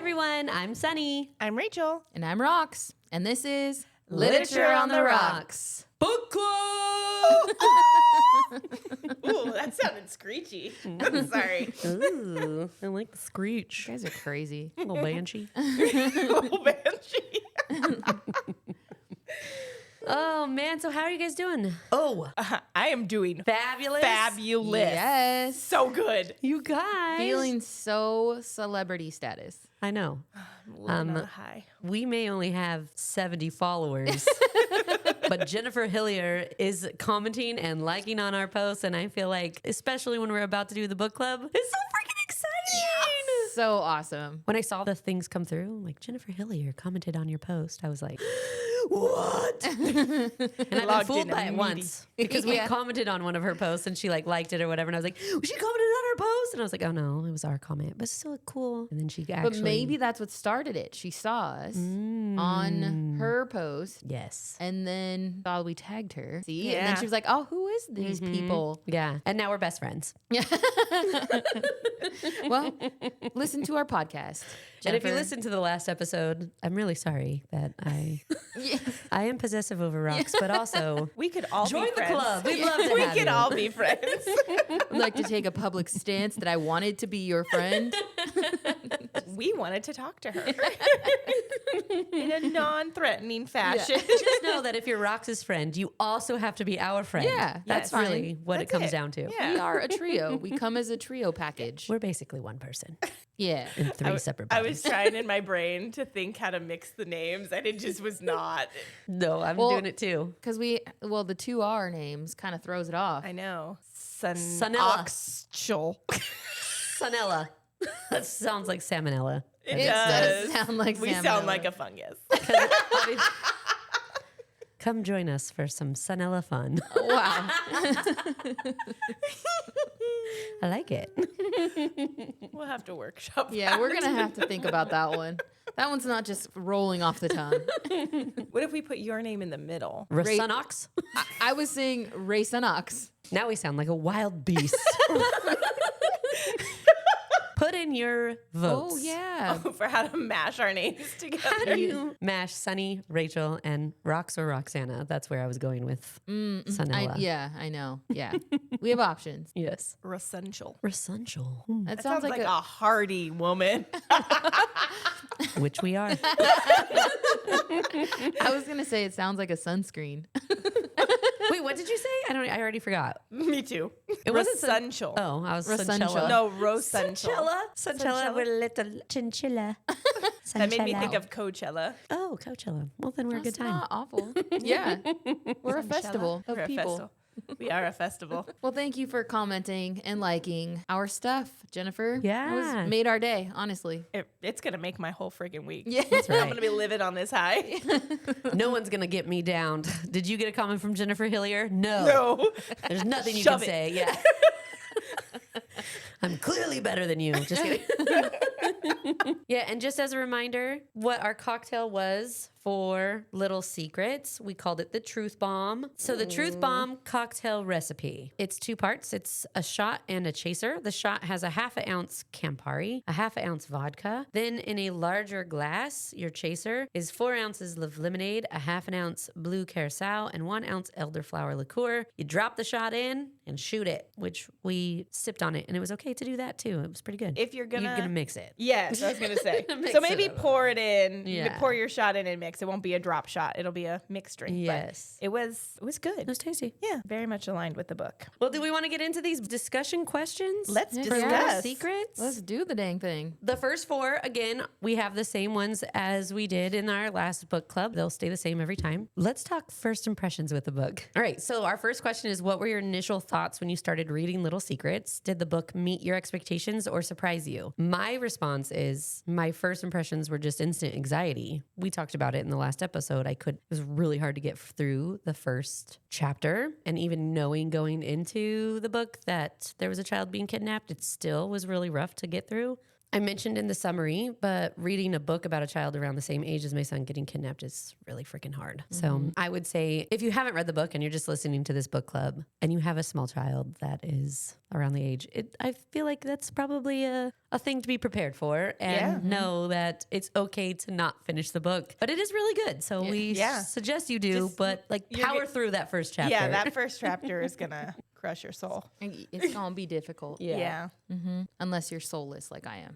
everyone, I'm Sunny. I'm Rachel. And I'm Rox. And this is Literature on the Rocks. Book Club! Ooh, that sounded screechy. I'm sorry. Ooh, I like the screech. You guys are crazy. A little banshee. Oh, banshee. Oh, man. So how are you guys doing? Oh, I am doing Fabulous. fabulous. Yes. So good. You guys. Feeling so celebrity status. I know. Living on a high. We may only have 70 followers, but Jennifer Hillier is commenting and liking on our posts. And I feel like, especially when we're about to do the book club, it's so freaking exciting. So awesome. When I saw the things come through, like Jennifer Hillier commented on your post, I was like, what? And I've been Logged fooled in by it once because we Yeah. commented on one of her posts and she liked it or whatever. And I was like, she commented on her post. And I was like, oh no, it was our comment, but it's still cool. And then she actually. But maybe that's what started it. She saw us on her post Yes. and then saw we tagged her. See? And Yeah. then she was like, oh, who is these people? Yeah. And now we're best friends. Well, listen to our podcast. And if you Jennifer. listen to the last episode, I'm really sorry that I am possessive over rocks, but also We could all join be the friends. club. We'd love to We have could you. all be friends. I'd like to take a public stance that I wanted to be your friend. We wanted to talk to her in a non-threatening fashion. Just know that if you're Rox's friend, you also have to be our friend. Yeah, that's that's fine. really what That's it comes it. down to. Yeah. We are a trio. We come as a trio package. We're basically one person Yeah. in three separate I bodies. was trying in my brain to think how to mix the names, and it just was not. No, I'm Well, doing it too. Because the 2R names kind of throws it off. I know. Sunella. Oxchel. Sanella. That sounds like salmonella. It It does. does sound like We salmonella. sound like a fungus. Come join us for some Sanella fun. Wow. I like it. We'll have to workshop. Yeah, we're going to have to think about that one. That one's not just rolling off the tongue. What if we put your name in the middle? Rasunox. I was saying Ray Sunox. Now we sound like a wild beast. Put in your votes. Oh, yeah. For how to mash our names together. How do you mash Sunny, Rachel, and Rox or Roxana? That's where I was going with Sanella. I know. Yeah. We have options. Yes. Essential. Rasunchal, That Sounds like a hardy woman. which we are. I was going to say it sounds like a sunscreen. Wait, what did you say? I already forgot. Me too. It wasn't Essential. Oh, I was Rasunchal. Sunchella. No, Rosential. Sunchella with a little chinchilla. That made me think Sunchella. of Coachella. Oh, Coachella. Well, then we're a good That's time. not awful. Yeah. We're a Sunchella. festival of We're a people. festival. We are a festival. Well, thank you for commenting and liking our stuff, Jennifer. Yeah. It was made our day, honestly. It's going to make my whole friggin' week. Yeah. That's right. I'm going to be living on this high. No one's going to get me down. Did you get a comment from Jennifer Hillier? No. No. There's nothing you Shove can it. say. Yeah. I'm clearly better than you. Just kidding. Yeah, and just as a reminder, what our cocktail was for Little Secrets, we called it the Truth Bomb. So the Truth Bomb cocktail recipe. It's 2 parts. It's a shot and a chaser. The shot has a 1/2 ounce Campari, a 1/2 ounce vodka. Then in a larger glass, your chaser is 4 ounces of lemonade, a 1/2 ounce blue curacao, and 1 ounce elderflower liqueur. You drop the shot in and shoot it, which we sipped on it, and it was okay to do that too. It was pretty good. If you're going to mix it. Yes, I was going to say. Mix So it maybe up. pour it in. Yeah. Pour your shot in and mix. It won't be a drop shot. It'll be a mixed drink. But Yes. it was good. It was tasty. Yeah, very much aligned with the book. Well, do we want to get into these discussion questions? Let's Yeah. For Little discuss. Secrets. Let's do the dang thing. The first 4, again, we have the same ones as we did in our last book club. They'll stay the same every time. Let's talk first impressions with the book. All right, so our first question is, what were your initial thoughts when you started reading Little Secrets? Did the book meet your expectations or surprise you? My response is, my first impressions were just instant anxiety. We talked about it in the last episode. It was really hard to get through the first chapter, and even knowing going into the book that there was a child being kidnapped, it still was really rough to get through. I mentioned in the summary, but reading a book about a child around the same age as my son getting kidnapped is really freaking hard. So I would say if you haven't read the book and you're just listening to this book club and you have a small child that is around the age, I feel like that's probably a thing to be prepared for and know that it's okay to not finish the book. But it is really good. So we suggest you do, but like power through that first chapter. Yeah, that first chapter is going to crush your soul. It's going to be difficult. Yeah. Unless you're soulless like I am.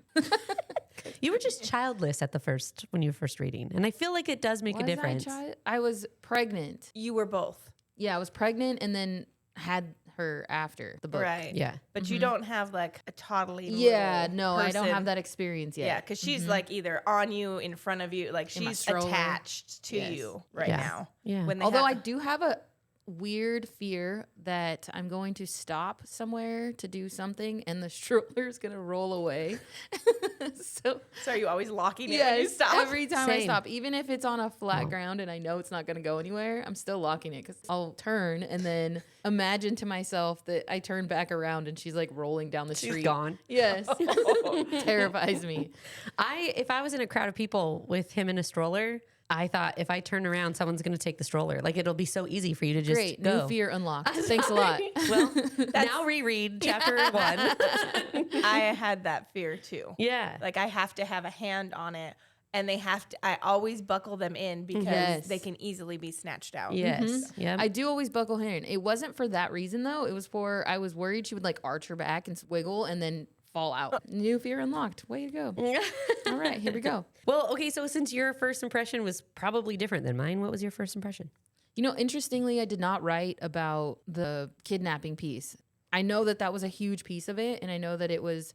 You were just childless at the first, when you were first reading. And I feel like it does make a difference. I was pregnant. You were both. Yeah, I was pregnant and then had her after the book. Right. Yeah. But you don't have like a toddling Yeah, little no, I don't person. have that experience yet. Yeah, because she's like either on you, in front of you, like she's stroller. attached to you right now. Yeah. When they Although I do have a weird fear that I'm going to stop somewhere to do something and the stroller is going to roll away. So are you always locking it when you yes, stop? every time I Same. stop, even if it's on a flat ground and I know it's not going to go anywhere, I'm still locking it because I'll turn and then imagine to myself that I turn back around and she's like rolling down the street. She's gone. Yes. Terrifies me. If I was in a crowd of people with him in a stroller, I thought if I turn around, someone's going to take the stroller. Like it'll be so easy for you to just Great. go. New fear unlocked. Thanks a lot. Well, now reread chapter 1. I had that fear too. Yeah. Like I have to have a hand on it and they have to, I always buckle them in because Yes. they can easily be snatched out. Yes. Yeah. I do always buckle her in. It wasn't for that reason though. It was for I was worried she would like arch her back and wiggle and then fall out. New fear unlocked. Way to go. All right, here we go. Well, okay. So since your first impression was probably different than mine, what was your first impression? You know, interestingly, I did not write about the kidnapping piece. I know that that was a huge piece of it, and I know that it was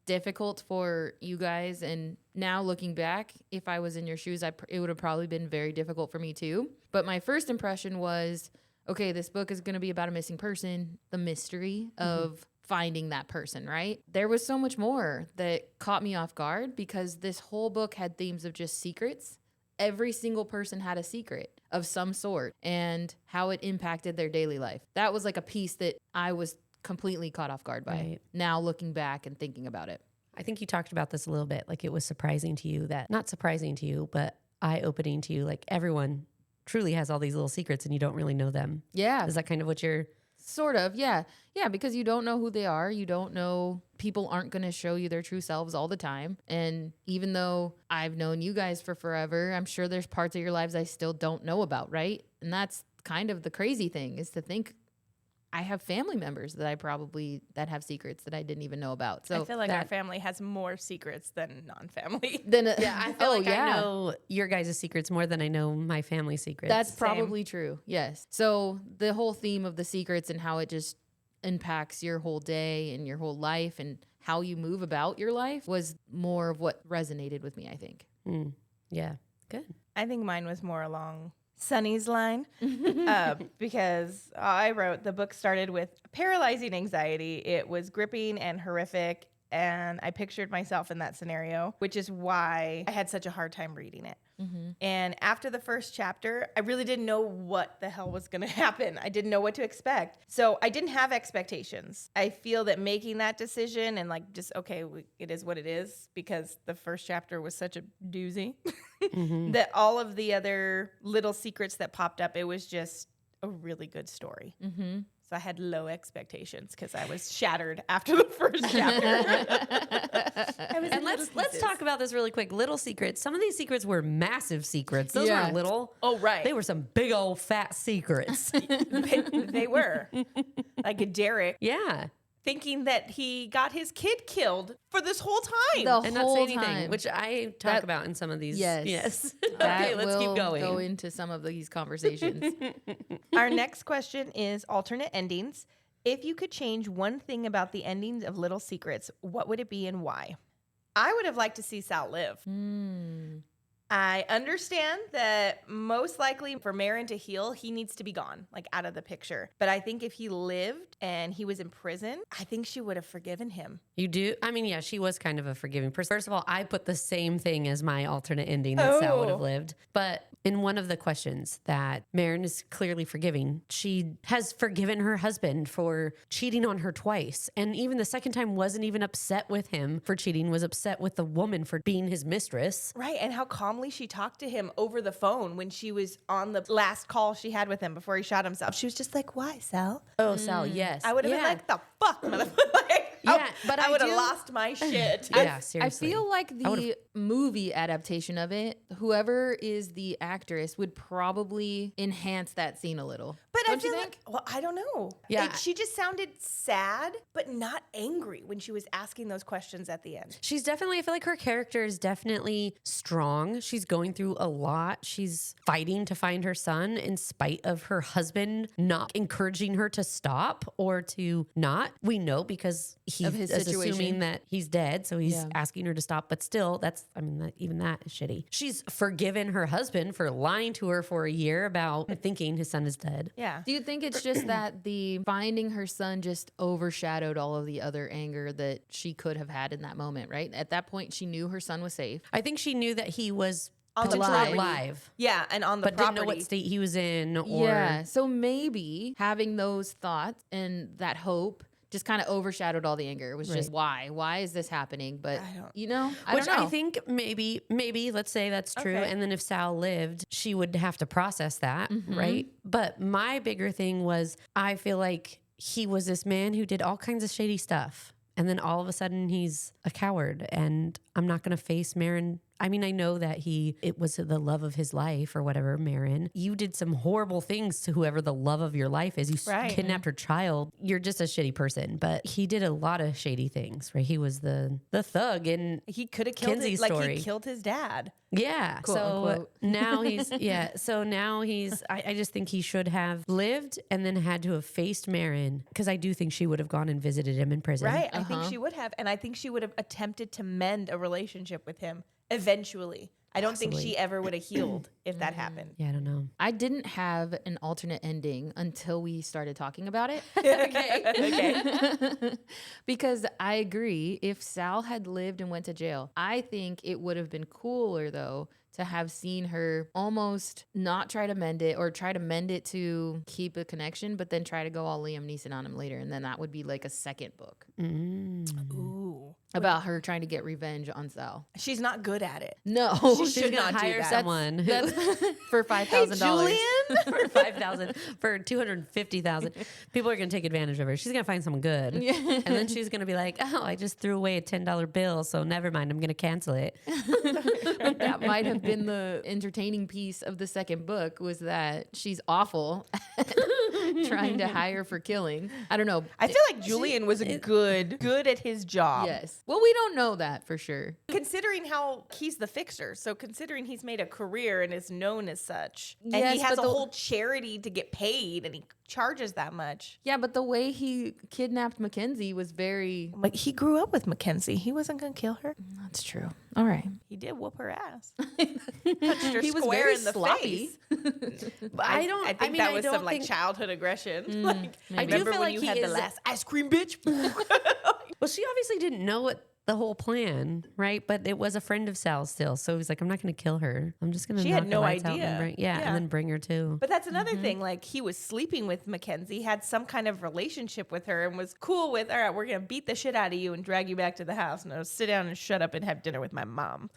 difficult for you guys. And now looking back, if I was in your shoes, it would have probably been very difficult for me too. But my first impression was, okay, this book is going to be about a missing person, the mystery of finding that person, right? There was so much more that caught me off guard because this whole book had themes of just secrets. Every single person had a secret of some sort and how it impacted their daily life. That was like a piece that I was completely caught off guard by. Right. Now looking back and thinking about it. I think you talked about this a little bit. Like it was surprising to you that, not surprising to you, but eye-opening to you. Like everyone truly has all these little secrets and you don't really know them. Yeah. Is that kind of what you're... Sort of, yeah. Yeah, because you don't know who they are. You don't know. People aren't going to show you their true selves all the time. And even though I've known you guys for forever, I'm sure there's parts of your lives I still don't know about, right? And that's kind of the crazy thing is to think I have family members that have secrets that I didn't even know about. So I feel like our family has more secrets than non-family. I feel like I know your guys' secrets more than I know my family's secrets. That's probably true. Yes. So the whole theme of the secrets and how it just impacts your whole day and your whole life and how you move about your life was more of what resonated with me, I think. Yeah. Good. I think mine was more along Sunny's line because I wrote the book started with paralyzing anxiety. It was gripping and horrific, and I pictured myself in that scenario, which is why I had such a hard time reading it. And after the first chapter, I really didn't know what the hell was going to happen. I didn't know what to expect. So I didn't have expectations. I feel that making that decision and like just, okay, it is what it is, because the first chapter was such a doozy that all of the other little secrets that popped up, it was just a really good story. So I had low expectations because I was shattered after the first chapter. And let's talk about this really quick. Little secrets. Some of these secrets were massive secrets. Those weren't little. Oh, right. They were some big old fat secrets. They were. Like Derek Yeah. thinking that he got his kid killed for this whole time. And not say anything, which I talk about in some of these. Yes. Okay, let's keep going. Go into some of these conversations. Our next question is alternate endings. If you could change one thing about the endings of Little Secrets, what would it be and why? I would have liked to see Sal live. I understand that most likely for Marin to heal, he needs to be gone, like out of the picture. But I think if he lived and he was in prison, I think she would have forgiven him. You do? I mean, yeah, she was kind of a forgiving person. First of all, I put the same thing as my alternate ending that Sal would have lived. But in one of the questions that Marin is clearly forgiving, she has forgiven her husband for cheating on her twice. And even the second time wasn't even upset with him for cheating, was upset with the woman for being his mistress. Right. And how calmly she talked to him over the phone when she was on the last call she had with him before he shot himself. She was just like, why, Sal? Oh, Sal, yes. I would have been like, the fuck, motherfucker. But I would have lost my shit. Yeah, I seriously. feel like the movie adaptation of it, whoever is the actress would probably enhance that scene a little. But Don't I feel you think? like, well, I don't know. Yeah. She just sounded sad, but not angry when she was asking those questions at the end. She's definitely, I feel like her character is definitely strong. She's going through a lot. She's fighting to find her son in spite of her husband not encouraging her to stop or to not. We know because he Of his is situation. assuming that he's dead. So he's asking her to stop. But still, even that is shitty. She's forgiven her husband for lying to her for a year about thinking his son is dead. Yeah. Do you think it's just that the finding her son just overshadowed all of the other anger that she could have had in that moment, right? At that point, she knew her son was safe. I think she knew that he was On the potentially property. alive. Yeah, and on the But property. didn't know what state he was in or Yeah. So maybe having those thoughts and that hope just kind of overshadowed all the anger. It was just why is this happening? But I don't know. Which I think maybe let's say that's true. Okay. And then if Sal lived, she would have to process that, right? But my bigger thing was I feel like he was this man who did all kinds of shady stuff. And then all of a sudden he's a coward and I'm not going to face Marin. I mean, I know that it was the love of his life or whatever, Marin. You did some horrible things to whoever the love of your life is. You kidnapped her child. You're just a shitty person. But he did a lot of shady things, right? He was the thug in he could have killed Kenzie's his, like story. he killed his dad. Yeah. Quote, so unquote. now he's, I just think he should have lived and then had to have faced Marin because I do think she would have gone and visited him in prison. Right. I think she would have. And I think she would have attempted to mend a relationship with him eventually. I don't think she ever would have healed if that happened. Yeah, I don't know. I didn't have an alternate ending until we started talking about it. Okay. Because I agree, if Sal had lived and went to jail, I think it would have been cooler though to have seen her almost not try to mend it or try to mend it to keep a connection, but then try to go all Liam Neeson on him later. And then that would be like a second book Ooh. about her trying to get revenge on Sal. She's not good at it. No, She's should gonna not do hire that. someone who, for $5,000. Julian? for $5,000 for $250,000. People are gonna take advantage of her. She's gonna find someone good, and then she's gonna be like, "Oh, I just threw away a $10 bill, so never mind. I'm gonna cancel it." That might have been the entertaining piece of the second book, was that she's awful at trying to hire for killing. I don't know. I feel like Julian was good at his job. Yes. Well, we don't know that for sure. Considering how he's the fixer, so considering he's made a career and is known as such, and Yes, he has but a the- whole charity to get paid, and he charges that much. Yeah, but the way he kidnapped Mackenzie was very... Like he grew up with Mackenzie. He wasn't gonna kill her. That's true. All right. He did whoop her ass. Punched her He was square very in the sloppy. face. But I don't- I think I mean, that I was don't some like think- childhood aggression. Like I do remember feel when like you he had the is- last ice cream, bitch. Well, she obviously didn't know what the whole plan, right? But it was a friend of Sal's still, so he's like, "I'm not going to kill her. I'm just going to." She had knock no her lights out idea. and bring, Yeah. and then bring her to. But that's another thing. Like he was sleeping with Mackenzie, had some kind of relationship with her, and was cool with, all right, we're gonna beat the shit out of you and drag you back to the house. No, sit down and shut up and have dinner with my mom.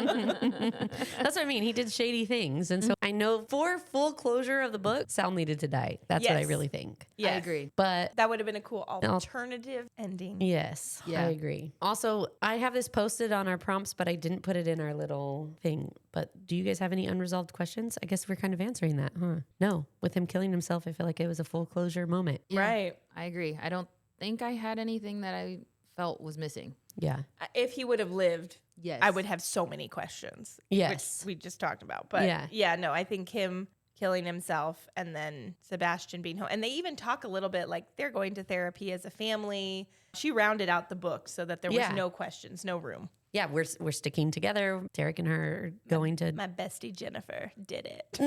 That's what I mean. He did shady things, and so I know for full closure of the book, Sal needed to die. That's what I Yes. really think. I agree. But That would have been a cool alternative ending. yes, Yeah. I agree. Also, I have this posted on our prompts, but I didn't put it in our little thing. But do you guys have any unresolved questions? I guess we're kind of answering that, huh? No, with him killing himself, I feel like it was a full closure moment. Yeah, Right. I agree. I don't think I had anything that I felt was missing. Yeah. If he would have lived, Yes. I would have so many questions. Yes. Which we just talked about. But Yeah. no, I think him killing himself, and then Sebastian being home. And they even talk a little bit like they're going to therapy as a family. She rounded out the book so that there was no questions, no room. Yeah, we're sticking together. Derek and her are going to. My bestie Jennifer did it.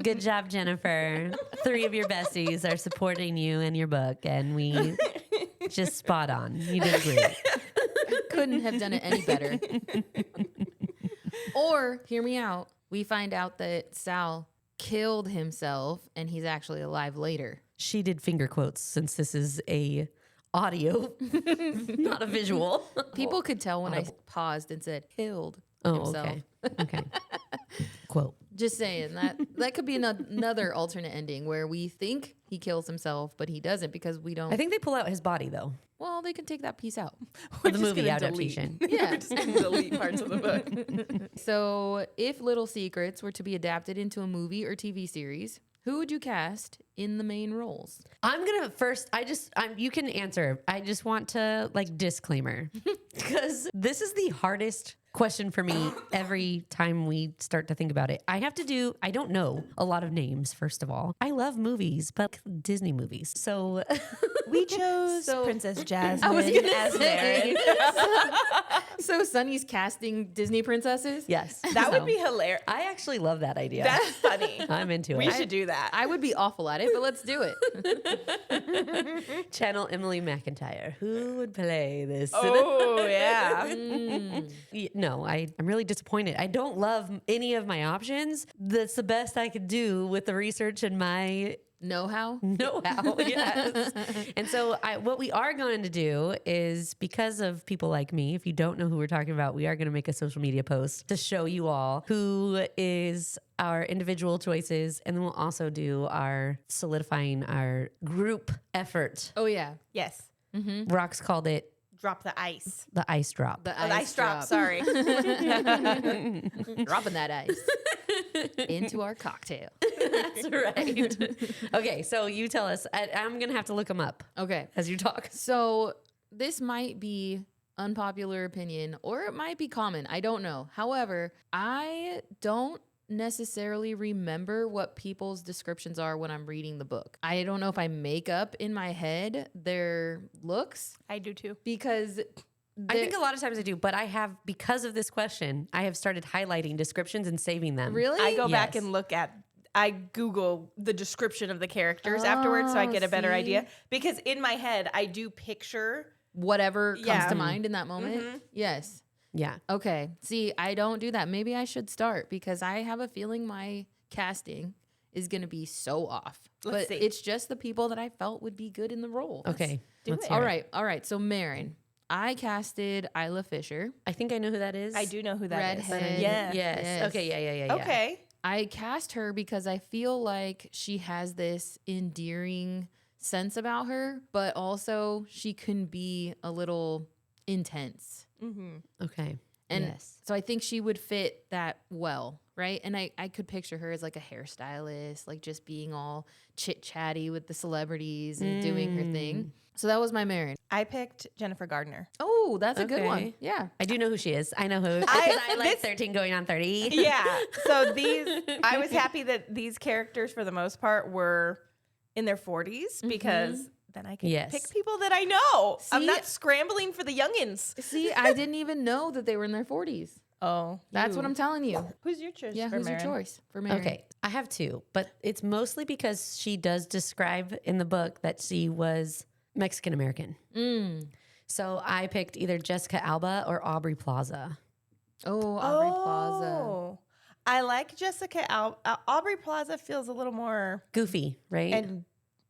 Good job, Jennifer. 3 of your besties are supporting you in your book, and we just spot on. You did great. Couldn't have done it any better. Or, hear me out, we find out that Sal killed himself and he's actually alive later. She did finger quotes since this is a audio, not a visual. People could tell when I paused and said killed himself. Okay. Okay. Quote. Just saying that could be another alternate ending where we think he kills himself, but he doesn't because we don't. I think they pull out his body though. Well, they can take that piece out. For the movie adaptation. Yeah. We're just going to delete parts of the book. So, if Little Secrets were to be adapted into a movie or TV series, who would you cast in the main roles? I'm gonna first. You can answer. I just want to disclaimer because this is the hardest question for me every time we start to think about it. I don't know a lot of names. First of all, I love movies, but Disney movies. So We chose Princess Jasmine I was gonna as say. Marin. So Sunny's casting Disney princesses? yes, That So, would be hilarious. I actually love that idea. That's funny. I'm into We it. should do that. I would be awful at it, but let's do it. Channel Emily McIntyre. Who would play this? Oh, yeah. No, I'm really disappointed. I don't love any of my options. That's the best I could do with the research and my Know-how? know-how. Yes. And so what we are going to do is, because of people like me, if you don't know who we're talking about, we are going to make a social media post to show you all who is our individual choices. And then we'll also do our solidifying our group effort. Oh, yeah. Yes. Rox called it Drop the ice. the ice drop. The Oh, the ice drop. Sorry. Dropping that ice into our cocktail. That's right. Okay, so you tell us. I'm going to have to look them up Okay. as you talk. So this might be unpopular opinion or it might be common. I don't know. However, I don't necessarily remember what people's descriptions are when I'm reading the book. I don't know if I make up in my head their looks I do too. because I think a lot of times I do, but because of this question, I have started highlighting descriptions and saving them. really I go back Yes. and I Google the description of the characters afterwards so I get a better see? idea. Because in my head, I do picture. whatever comes Yeah. to mind in that moment. Yes. Yeah. Okay. See, I don't do that. Maybe I should start because I have a feeling my casting is going to be so off. Let's but see. it's just the people that I felt would be good in the role. Okay. do Let's it. hear All it. right. All right. So Marin, I casted Isla Fisher. I think I know who that is. I do know who that is. Redhead. Yeah. Yes. Yes. Okay. Yeah. Okay. I cast her because I feel like she has this endearing sense about her, but also she can be a little intense. Okay. And yes. so I think she would fit that well, right? And I could picture her as like a hairstylist, like just being all chit-chatty with the celebrities and doing her thing. So that was my Marin. I picked Jennifer Gardner. Oh, that's a good one. Okay. Yeah. I do know who she is. I know who. Because I like 13 going on 30. Yeah. So I was happy that these characters, for the most part, were in their 40s because then I can Yes. pick people that I know. I'm See? not scrambling for the youngins. See, I didn't even know that they were in their 40s. Oh, That's what I'm telling you. Who's your choice? Yeah, for who's your Marin? choice for Marin? Okay. I have 2, but it's mostly because she does describe in the book that she was Mexican American. So I picked either Jessica Alba or Aubrey Plaza. Oh, Aubrey Plaza. Oh, I like Jessica Aubrey Plaza feels a little more Goofy, right?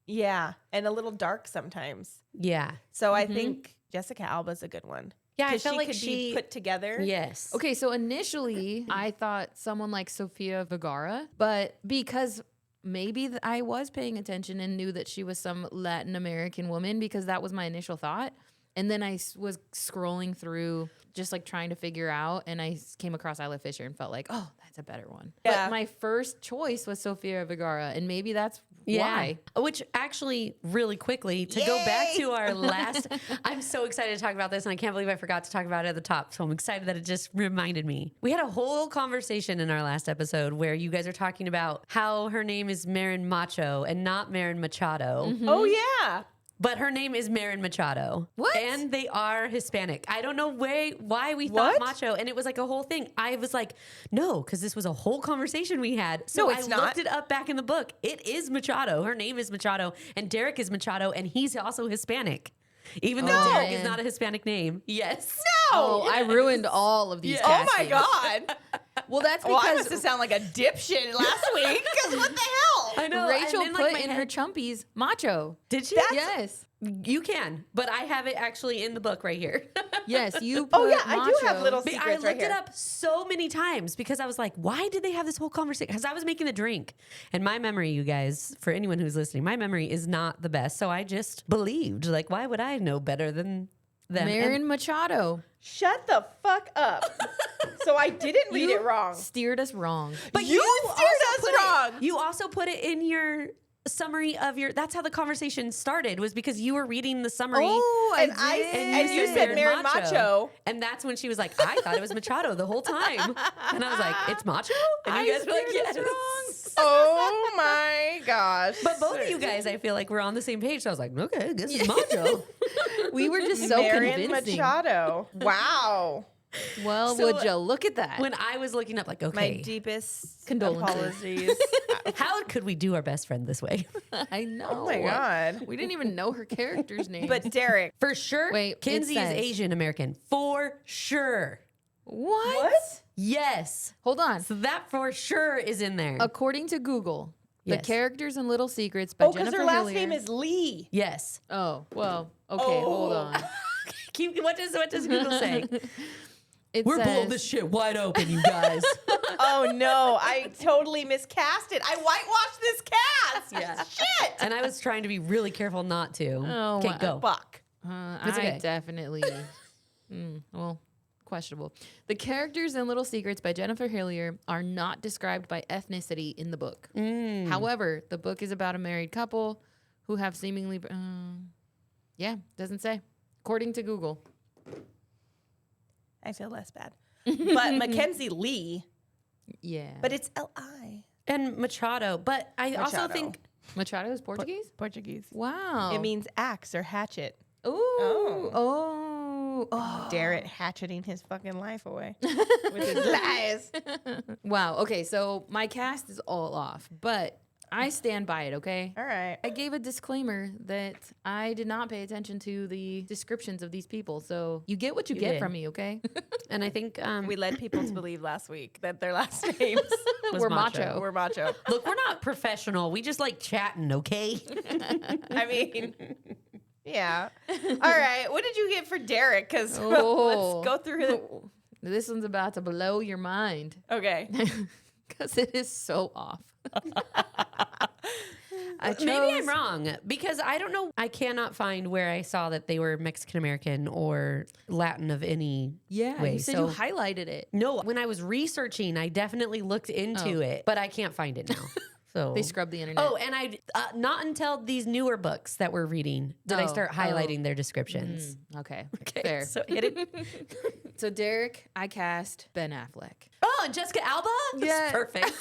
and a little dark sometimes. yeah. So I think Jessica Alba's a good one. Yeah, I 'Cause felt she like could she be put together. Yes. Okay, so initially I thought someone like Sofia Vergara, but because maybe I was paying attention and knew that she was some Latin American woman because that was my initial thought. And then I was scrolling through just like trying to figure out and I came across Isla Fisher and felt like, oh, that's a better one. Yeah. But my first choice was Sofia Vergara and maybe that's Why? Which actually, really quickly, to go back to our last, I'm so excited to talk about this, and I can't believe I forgot to talk about it at the top. So I'm excited that it just reminded me. We had a whole conversation in our last episode where you guys are talking about how her name is Marin Macho and not Marin Machado. Oh, yeah. But her name is Marin Machado. What? And they are Hispanic. I don't know why we What? thought macho. And it was like a whole thing. I was like, no, because this was a whole conversation we had. So No, I it's not. looked it up back in the book. It is Machado. Her name is Machado. And Derek is Machado. And he's also Hispanic. Even though Derek is man. not a Hispanic name. Yes. Oh, I ruined all of these. Yeah. Oh, my castings. God. Well, that's Well, I must because have sounded like a dipshit last week. Because what the hell? I know. Rachel And then, like, put my in head- her chumpies macho. Did she? Yes. You can. But I have it actually in the book right here. Yes, you put Oh, yeah, I do have macho. little But secrets I right looked here. it up so many times because I was like, why did they have this whole conversation? Because I was making the drink. And my memory, you guys, for anyone who's listening, my memory is not the best. So I just believed, like, why would I know better than them? Marin Machado. Shut the fuck up. So I didn't read You it wrong. Steered us wrong. But You also steered us put it- wrong. You also put it in your summary of your, that's how the conversation started, was because you were reading the summary. Oh, And you said Marin Macho. And that's when she was like, I thought it was Machado the whole time. And I was like, it's Macho? And I you guys were like, steered us yes. Oh my gosh. But both of you guys, I feel like, were on the same page. So I was like, okay, this is Macho. We were just so Marin convincing. Machado. Wow. Well, So, would you look at that? When I was looking up, like, My okay, deepest Condolences. apologies. how could we do our best friend this way? I know. Oh my God. We didn't even know her character's name. But Derek, For sure, Wait, it Kinsey is says- Asian American. For sure. what? Yes. Hold on. So that for sure is in there. According to Google, Yes. The Characters in Little Secrets by because Jennifer her last Hillier. name is Lee. Yes. Oh, well, okay, hold on. What does Google say? It We're says, blowing this shit wide open, you guys. Oh no, I totally miscast it. I whitewashed this cast. Yeah. Shit. And I was trying to be really careful not to. Oh, okay, my- go. Fuck. It's I okay. definitely, well, questionable. The Characters in Little Secrets by Jennifer Hillier are not described by ethnicity in the book. However, the book is about a married couple who have seemingly, doesn't say. According to Google. I feel less bad. But Mackenzie Lee, Yeah. but it's L-I. And Machado. But I also Machado. think Machado is Portuguese? Portuguese. Wow. It means axe or hatchet. Ooh. Oh. Derek hatcheting his fucking life away with his lies. Wow. Okay, so my cast is all off, but I stand by it, okay? All right. I gave a disclaimer that I did not pay attention to the descriptions of these people. So you get what you get did. from me, okay? and I think We led people to believe last week that their last names was We're macho. macho. were macho. Look, we're not professional. We just like chatting, okay? I mean, yeah. All right. What did you get for Derek? Because Oh. let's go through it. This one's about to blow your mind Okay. because it is so off. Maybe I'm wrong because I don't know. I cannot find where I saw that they were Mexican American or Latin of any Yeah, way. you said so you highlighted it. no, when I was researching, I definitely looked into it, but I can't find it now. So They scrubbed the internet. Oh, and I not until these newer books that we're reading did I start highlighting their descriptions. Okay. Okay, Fair. so hit it. So Derek, I cast Ben Affleck. Oh, and Jessica Alba. Yeah. That's perfect.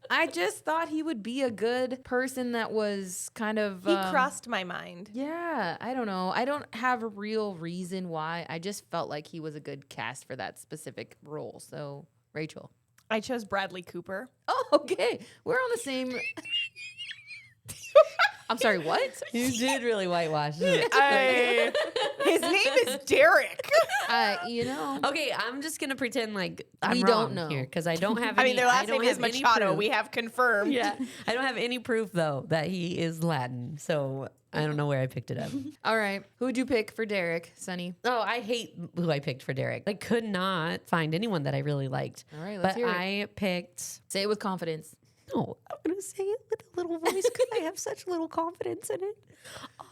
I just thought he would be a good person that was kind of He crossed my mind. Yeah, I don't know. I don't have a real reason why. I just felt like he was a good cast for that specific role. So, Rachel. I chose Bradley Cooper. Oh, okay. We're on the same. I'm sorry, what? You did really whitewash. His name is Derek. You know. Okay, I'm just gonna pretend like I'm We wrong don't know. here because I don't have. I Any, mean, their last don't name is have any Machado. proof. We have confirmed. Yeah, I don't have any proof though that he is Latin, so I don't know where I picked it up. All right. Who'd you pick for Derek, Sonny? Oh, I hate who I picked for Derek. I could not find anyone that I really liked. All right, let's but hear it. I picked Say it with confidence. No, I'm going to say it with a little voice because I have such little confidence in it.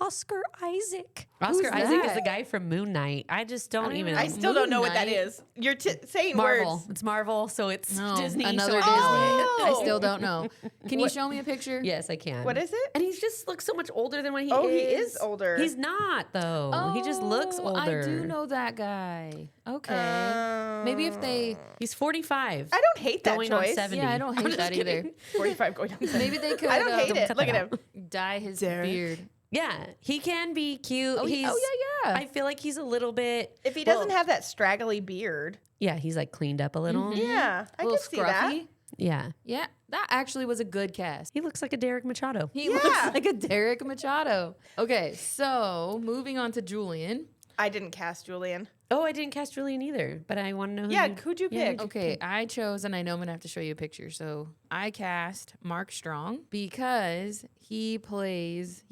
Oscar Isaac. Oscar Isaac is that? the guy from Moon Knight. I just don't even. I still don't know what that Moon is. You're saying Marvel. words. It's Marvel, so it's Disney. Another so Disney. I I Oh. still don't know. Can you show me a picture? Yes, I can. What is it? And he just looks so much older than what he is. Oh, he is older. He's not, though. He just looks Oh, older. I do know that guy. Okay. Maybe if they, He's 45. I don't hate that going on choice. 70. yeah, I don't I'm hate just that either. kidding. 45 going on 70. Maybe they could. I don't hate it. cut Look that at him. Dye his Derek. beard. Yeah, he can be cute. Oh, He's, yeah. I feel like he's a little bit. If he doesn't have that straggly beard, Yeah, he's like cleaned up a little. yeah, I A can little see that. scruffy. Yeah. Yeah, that actually was a good cast. He looks like a Derek Machado. He Yeah. looks like a Derek Machado. Okay, so moving on to Julian. I didn't cast Julian. Oh, I didn't cast Julian either, but I want to know who Yeah, you- who'd you yeah, pick? Okay, I chose, and I know I'm gonna have to show you a picture. So I cast Mark Strong because he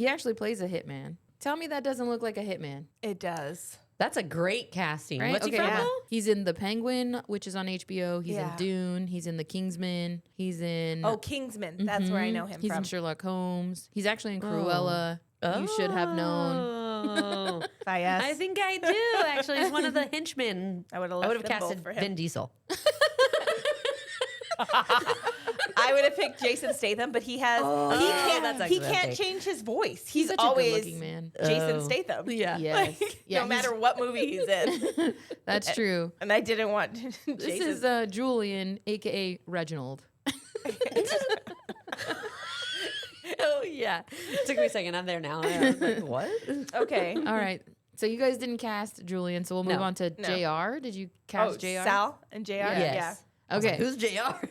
actually plays a hitman. Tell me that doesn't look like a hitman, It does. That's a great casting. right? What's he from? yeah. though? He's in The Penguin, which is on HBO. He's Yeah. in Dune. He's in The Kingsman. He's in. Oh, Kingsman. That's where I know him He's from. in Sherlock Holmes. He's actually in Cruella. You should have known. Oh. Yes. I think I do, actually. He's one of the henchmen. I would have I would left have them both casted for him. Vin Diesel. I would have picked Jason Statham, but he has that's he actually can't okay. change his voice. He's Such a always good-looking man. Jason Oh. Statham. Yeah. Yes. Yeah, no matter what movie he's in. That's true. And I didn't want Jason. This is Julian, aka Reginald. Oh, yeah. Took me a second. I'm there now. I was like, what? okay. All right. So you guys didn't cast Julian, so we'll move No. on to No. JR. Did you cast JR? Sal and JR? Yes. Yeah. Okay. Who's JR?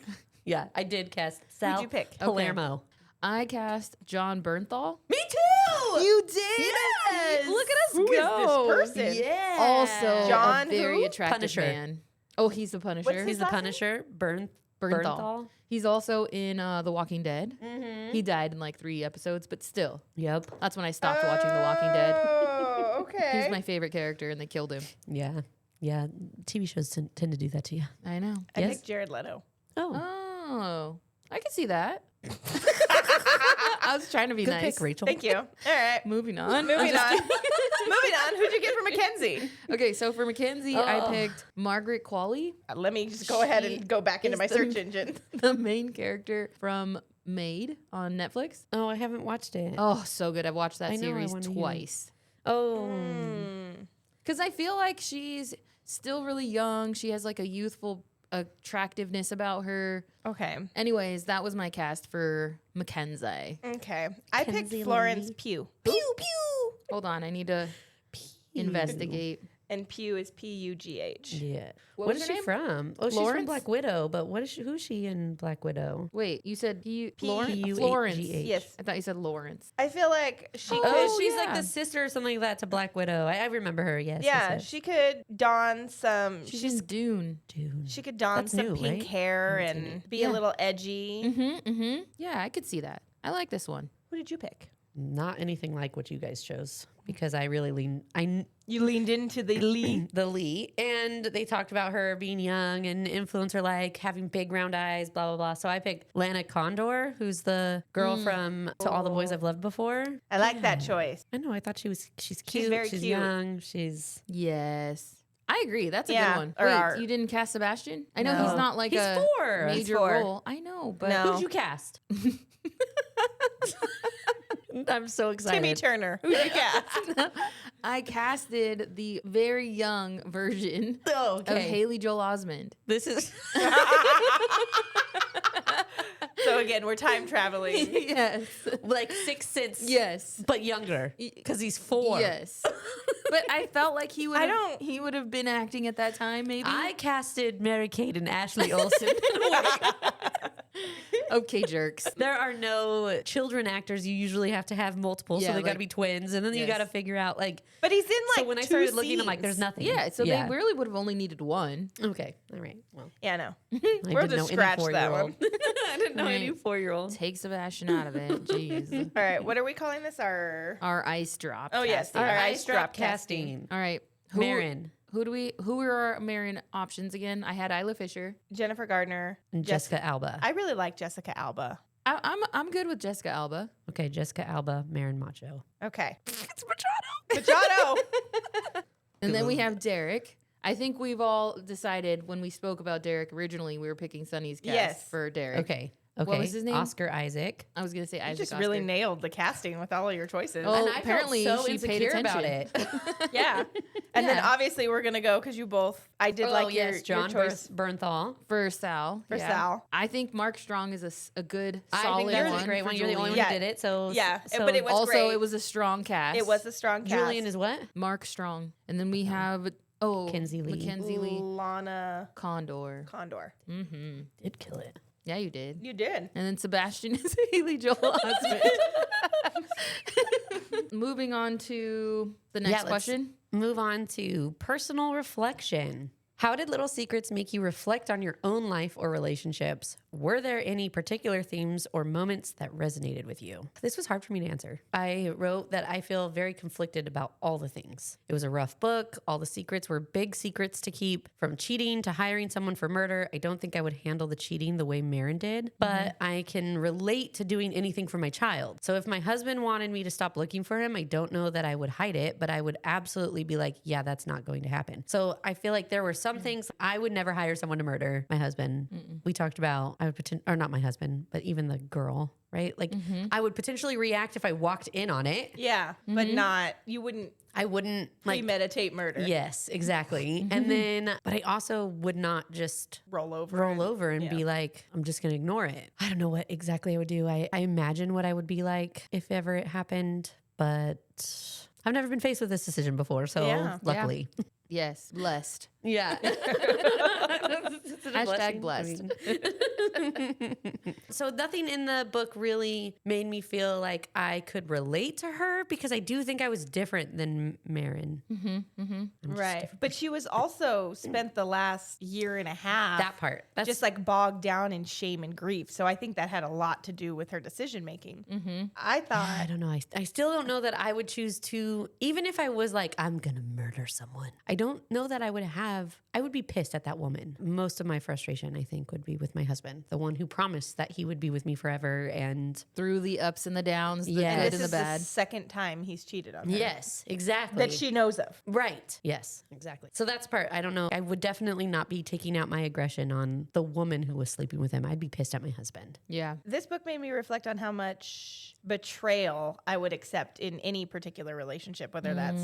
Yeah, I did cast Sal you pick? Palermo. I cast John Bernthal. Me too! You did? Yes! Look at us Who is go. this person? Yeah. Also John a very who? attractive Punisher. man. Oh, he's the Punisher. What's He's his the last name? Punisher. Bernthal. Bernthal. He's also in The Walking Dead. Mm-hmm. He died in like 3 episodes, but still. Yep. That's when I stopped watching The Walking Dead. Oh, okay. He's my favorite character, and they killed him. Yeah. Yeah. TV shows tend to do that to you. I know. I Yes. picked Jared Leto. Oh. Oh, I can see that. I was trying to be Good nice. pick, Rachel. Thank you. All right. Moving on. Moving on. Moving on. Who'd you get for Mackenzie? Okay, so for Mackenzie, I picked Margaret Qualley, Let me just go ahead and go back into is my the- search engine. the main character from Maid on Netflix. Oh, I haven't watched it. Oh, so good. I've watched that I know, I series wanna hear. twice. Oh. Because I feel like she's still really young. She has like a youthful attractiveness about her. Okay. Anyways, that was my cast for Mackenzie. Okay. I picked Mackenzie Florence Lee. Pugh. Pew pew. Hold on, I need to investigate. And Pugh is P-U-G-H. Yeah. What What was is her she name? from? Oh, she's Lawrence? from Black Widow, but what is she? Who's she in Black Widow? Wait, you said Florence? P-U-H-G-H. Florence. Yes. I thought you said Lawrence. I feel like she could. Oh, she's like yeah. the sister or something like that to Black Widow. I remember her. Yes. Yeah, yes, yes. she could don some. She's in Dune. Dude. She could don That's some new, pink right? hair I haven't seen and be Yeah. a little edgy. Yeah, I could see that. I like this one. Who did you pick? Not anything like what you guys chose because I really You leaned into the lead. the Lee, and they talked about her being young and influencer like, having big round eyes, blah blah blah. So I picked Lana Condor, who's the girl from To All the Boys I've Loved Before. I like that choice. I know. I thought she's cute. very she's cute. young. She's Yes. I agree. That's a Yeah, good one. or Wait, our- you didn't cast Sebastian? I know No. he's not like He's a 4. He's major 4. role. I know, but No. Who'd you cast? I'm so excited. Timmy Turner. Who'd you cast? I casted the very young version Oh, of okay. Haley Joel Osment. This is So again, we're time traveling. Yes. like Sixth Sense, Yes. but younger because he's 4. Yes. But I felt like he would I don't- he would have been acting at that time maybe. I casted Mary Kate and Ashley Olsen. Okay, jerks. There are no children actors. You usually have to have multiple, Yeah, so they got to like- be twins, and then you Yes. got to figure out like. But he's in like So when I two started looking, I'm like, "There's scenes. nothing." Yeah, so yeah. they really would have only needed one. Okay, all right. Well, Yeah, no. I We'll didn't know just scratch any that 4-year-old. one. I didn't know any Right. 4-year-old. Take Sebastian out of it. Jeez. All right, what are we calling this? Our Our ice drop. Oh, yes, casting. our Our ice ice drop drop casting. All right. Marin. Who were our Marin options again? I had Isla Fisher. Jennifer Gardner. And Jessica Alba. I really like Jessica Alba. I'm good with Jessica Alba. Okay, Jessica Alba, Marin Macho. Okay. It's Machado. Machado. And then we have Derek. I think we've all decided when we spoke about Derek originally, we were picking Sonny's cast Yes. for Derek. Okay. What was his name? Oscar Isaac. I was going to say You Isaac just Oscar. really nailed the casting with all of your choices. Oh, And I apparently felt so she paid insecure about attention. it. Yeah. And then Yeah. obviously we're going to go because you both, I did like your John choice Bernthal. For Sal. for Sal. I think Mark Strong is a good, I solid think that's one. a great for one. You're the only one Julian. who did it. So Yeah, so but it was Also, great. it was a strong cast. It was a strong cast. Julian is what? Mark Strong. And then we have, Mackenzie Lee. Mackenzie Lee. Lana Condor. Condor. Mm-hmm. Did kill it. Yeah, you did. You did. And then Sebastian is Haley Joel Osment. Moving on to the next let's question. Move on to personal reflection. How did little secrets make you reflect on your own life or relationships? Were there any particular themes or moments that resonated with you? This was hard for me to answer. I wrote that I feel very conflicted about all the things. It was a rough book. All the secrets were big secrets to keep, from cheating to hiring someone for murder. I don't think I would handle the cheating the way Marin did, but I can relate to doing anything for my child. So if my husband wanted me to stop looking for him, I don't know that I would hide it, but I would absolutely be like, yeah, that's not going to happen. So I feel like there were some things I would never hire someone to murder my husband. We talked about, I would or not my husband, but even the girl, right? Like I would potentially react if I walked in on it. Yeah, but not, you wouldn't I wouldn't like, premeditate murder. yes, exactly. And then, but I also would not just Roll over. and yeah. be like, I'm just going to ignore it. I don't know what exactly I would do. I imagine what I would be like if ever it happened, but I've never been faced with this decision before. So Yeah. luckily. Yes, blessed. Yeah. Hashtag blessed. So nothing in the book really made me feel like I could relate to her because I do think I was different than Marin. Right. But she was also spent the last year and a half That part. That's just like bogged down in shame and grief. So I think that had a lot to do with her decision making. I I thought, don't know. I still don't know that I would choose to, even if I was like, I'm going to murder someone. I don't know that I would be pissed at that woman. Most of my frustration, I think, would be with my husband, the one who promised that he would be with me forever. And Through the ups and the downs, the Yes. good this and the is bad. the second time he's cheated on her. yes, exactly. That she knows of. Right. Yes, exactly. So that's part. I don't know. I would definitely not be taking out my aggression on the woman who was sleeping with him. I'd be pissed at my husband. Yeah. This book made me reflect on how much betrayal I would accept in any particular relationship, whether that's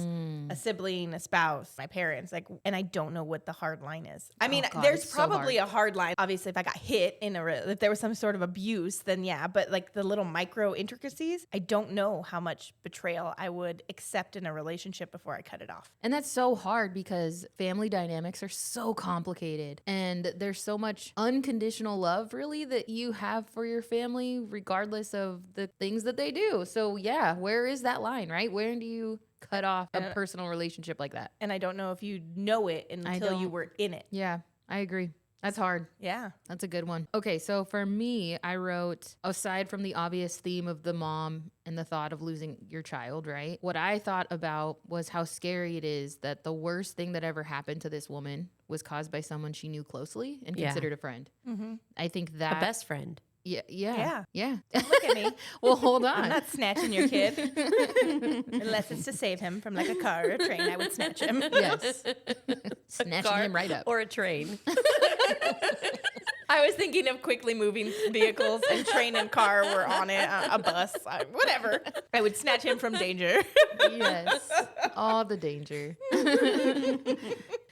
a sibling, a spouse, my parents, like, and I don't know what the hard line is. I mean, God, there's it's so probably a hard line. Obviously, if I got hit if there was some sort of abuse, then yeah, but like the little micro intricacies, I don't know how much betrayal I would accept in a relationship before I cut it off. And that's so hard because family dynamics are so complicated. And there's so much unconditional love, really, that you have for your family, regardless of the things that they do. So, yeah, where is that line, right? Where do you cut off a personal relationship like that? And I don't know if you know it until you don't. were in it. Yeah, I agree. That's hard. Yeah. That's a good one. Okay, so for me, I wrote, aside from the obvious theme of the mom and the thought of losing your child, right? What I thought about was how scary it is that the worst thing that ever happened to this woman was caused by someone she knew closely and Yeah. considered a friend. I think A that... best friend. Yeah. Look at me. Well, hold I'm on. not snatching your kid. Unless it's to save him from like a car or a train, I would snatch him. Yes. Snatching Car him right up. or a train. I was thinking of quickly moving vehicles, and train and car were on it, a bus, whatever. I would snatch him from danger. Yes. All the danger.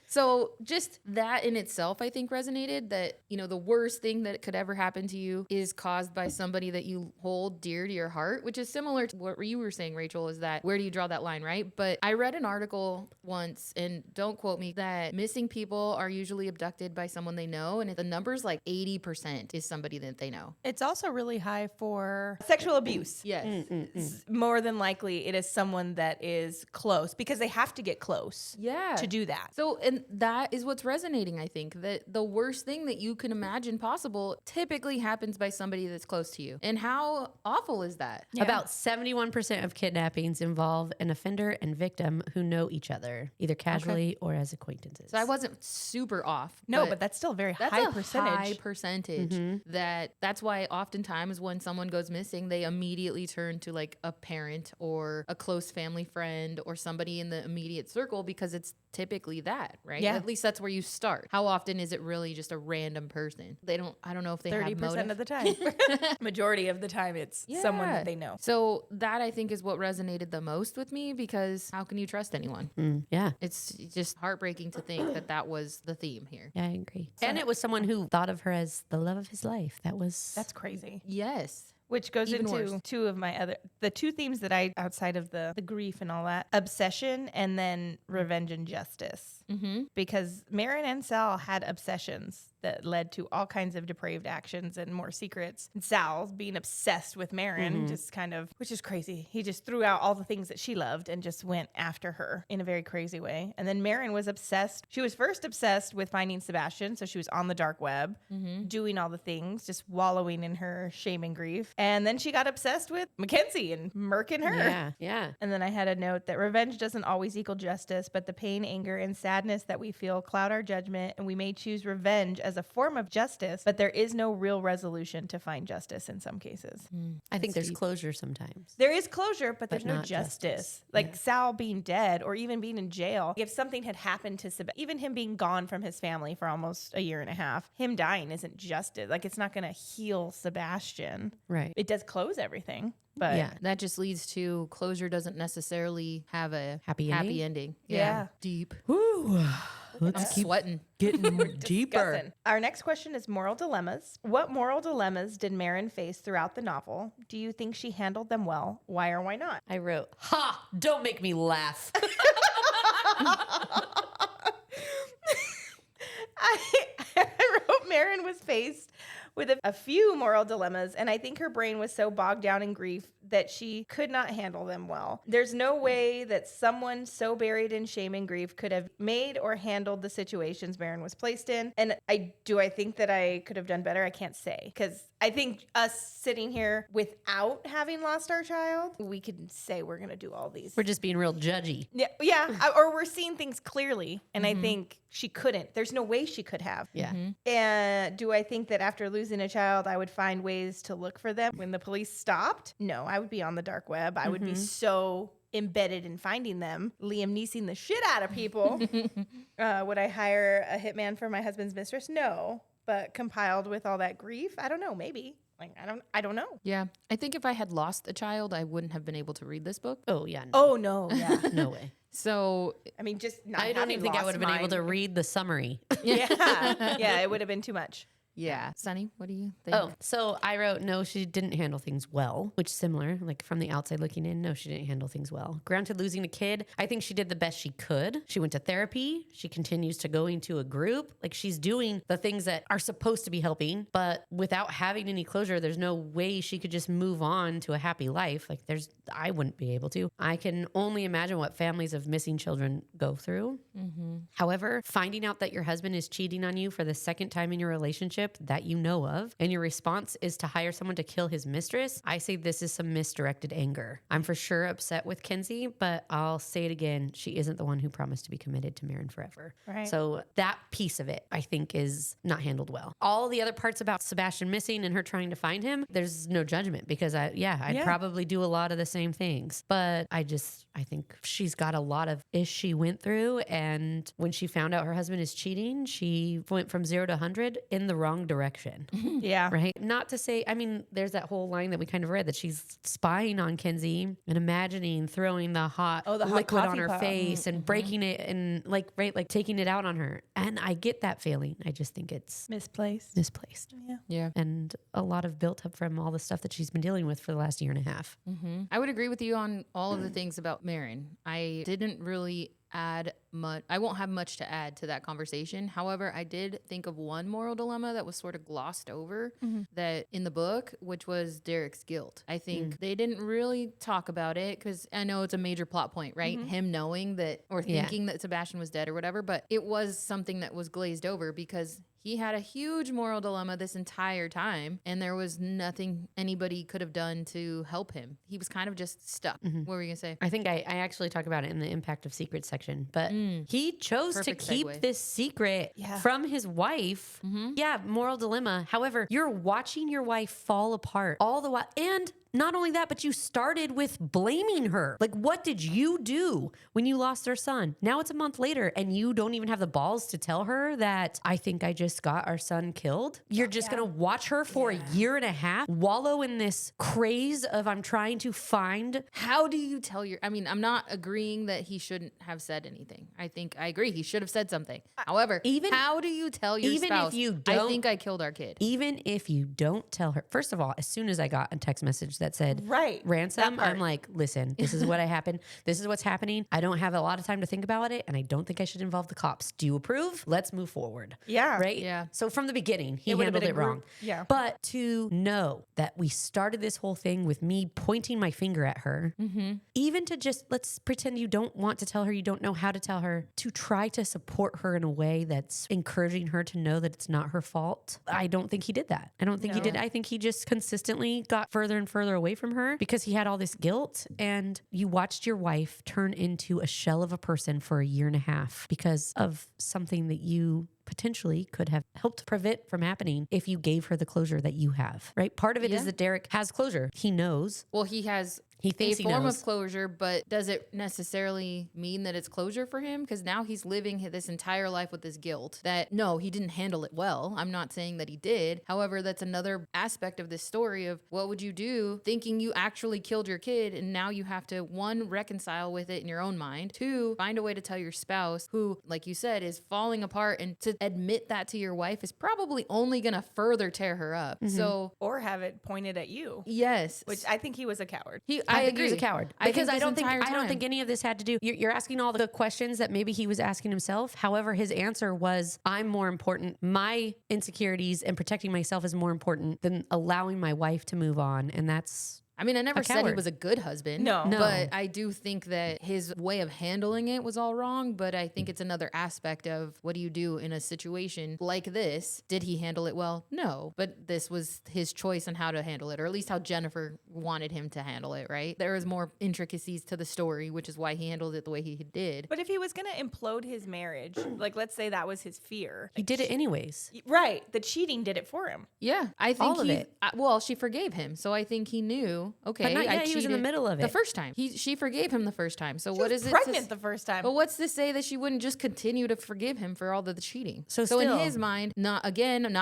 So just that in itself, I think resonated that, you know, the worst thing that could ever happen to you is caused by somebody that you hold dear to your heart, which is similar to what you were saying, Rachel, is that where do you draw that line, right? But I read an article once, and don't quote me, that missing people are usually abducted by someone they know. And the number's like 80% is somebody that they know. It's also really high for sexual abuse. Yes. More than likely, it is someone that is close because they have to get close Yeah. to do that. So, and And that is what's resonating, I think, that the worst thing that you can imagine possible typically happens by somebody that's close to you. And how awful is that? Yeah. About 71% of kidnappings involve an offender and victim who know each other, either casually or as acquaintances. So I wasn't super off. No, but that's still a very that's high a percentage. high percentage. That's why oftentimes when someone goes missing, they immediately turn to like a parent or a close family friend or somebody in the immediate circle because it's typically that, right? Yeah. At least that's where you start. How often is it really just a random person? I don't know if they 30% have motive. of the time. Majority of the time, it's someone that they know. So that I think is what resonated the most with me because how can you trust anyone? Yeah. It's just heartbreaking to think that that was the theme here. Yeah, I agree. And it was someone who thought of her as the love of his life. That's crazy. Yes. Which goes Even into worse. two of my the two themes that I, outside of the grief and all that, obsession and then revenge and justice. Mm-hmm. Because Marin and Sal had obsessions that led to all kinds of depraved actions and more secrets. And Sal's being obsessed with Marin, just kind of, which is crazy. He just threw out all the things that she loved and just went after her in a very crazy way. And then Marin was obsessed. She was first obsessed with finding Sebastian. So she was on the dark web, doing all the things, just wallowing in her shame and grief. And then she got obsessed with Mackenzie and murking her. Yeah. Yeah. And then I had a note that revenge doesn't always equal justice, but the pain, anger, and sadness that we feel cloud our judgment, and we may choose revenge as a form of justice, but there is no real resolution to find justice in some cases. I think there's closure sometimes. There is closure, but there's no not justice. justice. Like Sal being dead or even being in jail. If something had happened to Sebastian, even him being gone from his family for almost a year and a half, him dying isn't justice. Like it's not going to heal Sebastian. Right. It does close everything. But Yeah. That just leads to closure doesn't necessarily have a Happy ending. Yeah. Deep. Woo. I'm sweating. Getting deeper. discussing. Our next question is moral dilemmas. What moral dilemmas did Marin face throughout the novel? Do you think she handled them well? Why or why not? I wrote, ha, don't make me laugh. I wrote Marin was faced with a few moral dilemmas, and I think her brain was so bogged down in grief that she could not handle them well. There's no way that someone so buried in shame and grief could have made or handled the situations Marin was placed in. And I think that I could have done better. I can't say, because I think us sitting here without having lost our child, we could say we're going to do all these. We're just being real judgy. Yeah, or we're seeing things clearly, and I think she couldn't. There's no way she could have. Yeah. And do I think that after losing a child, I would find ways to look for them when the police stopped? No, I would be on the dark web. I would be so embedded in finding them. Liam Neeson the shit out of people. Would I hire a hitman for my husband's mistress? No. But compiled with all that grief, I don't know. Maybe. Like I don't know. Yeah. I think if I had lost a child, I wouldn't have been able to read this book. Oh, yeah. No, Oh no, yeah. no way. So I mean, just not. I don't even think I would have been able to read the summary. Yeah, it would have been too much. yeah. Sunny, what do you think? Oh, so I wrote, no, she didn't handle things well, which is similar. Like from the outside looking in, no, she didn't handle things well. Granted, losing a kid, I think she did the best she could. She went to therapy. She continues to go into a group. Like she's doing the things that are supposed to be helping, but without having any closure, there's no way she could just move on to a happy life. Like I wouldn't be able to. I can only imagine what families of missing children go through. However, finding out that your husband is cheating on you for the second time in your relationship that you know of, and your response is to hire someone to kill his mistress, I say this is some misdirected anger. I'm for sure upset with Kenzie, but I'll say it again. She isn't the one who promised to be committed to Marin forever. Right. So that piece of it, I think, is not handled well. All the other parts about Sebastian missing and her trying to find him, there's no judgment because I'd probably do a lot of the same things. But I think she's got a lot of ish she went through. And when she found out her husband is cheating, she went from 0 to 100 in the wrong direction. Yeah. Right. Not to say, I mean, there's that whole line that we kind of read that she's spying on Kenzie and imagining throwing the hot liquid on her face and breaking it and like taking it out on her. And I get that feeling. I just think it's Misplaced. Yeah. And a lot of built up from all the stuff that she's been dealing with for the last year and a half. I would agree with you on all of the things about Marin. I didn't really add much. I won't have much to add to that conversation. However, I did think of one moral dilemma that was sort of glossed over that in the book, which was Derek's guilt. I think they didn't really talk about it because I know it's a major plot point, right? Him knowing that or thinking that Sebastian was dead or whatever, but it was something that was glazed over because he had a huge moral dilemma this entire time, and there was nothing anybody could have done to help him. He was kind of just stuck. What were you going to say? I think I actually talk about it in the impact of secrets section, but he chose Perfect to keep segue. this secret from his wife. Yeah, moral dilemma. However, you're watching your wife fall apart all the while. And not only that, but you started with blaming her. Like, what did you do when you lost our son? Now it's a month later and you don't even have the balls to tell her that I think I just got our son killed. You're just going to watch her for a year and a half wallow in this craze of I'm trying to find. How do you tell your... I mean, I'm not agreeing that he shouldn't have said anything. I think I agree. He should have said something. However, how do you tell your spouse, if you I don't, think I killed our kid? Even if you don't tell her. First of all, as soon as I got a text message that said ransom, I'm like, listen, this is what happened. This is what's happening. I don't have a lot of time to think about it, and I don't think I should involve the cops. Do you approve? Let's move forward. Yeah. Right? Yeah. So from the beginning, he It would've handled been it a group- wrong. yeah. But to know that we started this whole thing with me pointing my finger at her, even to just, let's pretend you don't want to tell her, you don't know how to tell her, to try to support her in a way that's encouraging her to know that it's not her fault. I don't think he did that. I don't think he did. I think he just consistently got further and further away from her because he had all this guilt, and you watched your wife turn into a shell of a person for a year and a half because of something that you potentially could have helped prevent from happening if you gave her the closure that you have, right? Part of it is that Derek has closure. He knows. Well, he has He thinks a he form knows. of closure, but does it necessarily mean that it's closure for him? Because now he's living this entire life with this guilt that, no, he didn't handle it well. I'm not saying that he did. However, that's another aspect of this story of what would you do thinking you actually killed your kid, and now you have to, one, reconcile with it in your own mind, two, find a way to tell your spouse who, like you said, is falling apart, and to admit that to your wife is probably only going to further tear her up. So, Or have it pointed at you. yes. Which I think he was a coward. I think agree. he's a coward I because think I this don't think entire I don't think time. any of this had to do. You're asking all the questions that maybe he was asking himself. However, his answer was, "I'm more important. My insecurities and protecting myself is more important than allowing my wife to move on." And that's I mean, I never said he coward. was a good husband. No. But I do think that his way of handling it was all wrong. But I think it's another aspect of what do you do in a situation like this? Did he handle it well? No. But this was his choice on how to handle it, or at least how Jennifer wanted him to handle it, right? There was more intricacies to the story, which is why he handled it the way he did. But if he was going to implode his marriage, like let's say that was his fear. he did it anyways. Right. The cheating did it for him. Yeah, I think All of it. Well, she forgave him, so I think he knew. Okay, But not I yet, he was in the cheated middle of the it. first time. She forgave him the first time. So She what was is it? pregnant the first time. But what's to say that she wouldn't just continue to forgive him for all the cheating? So in still- his mind, not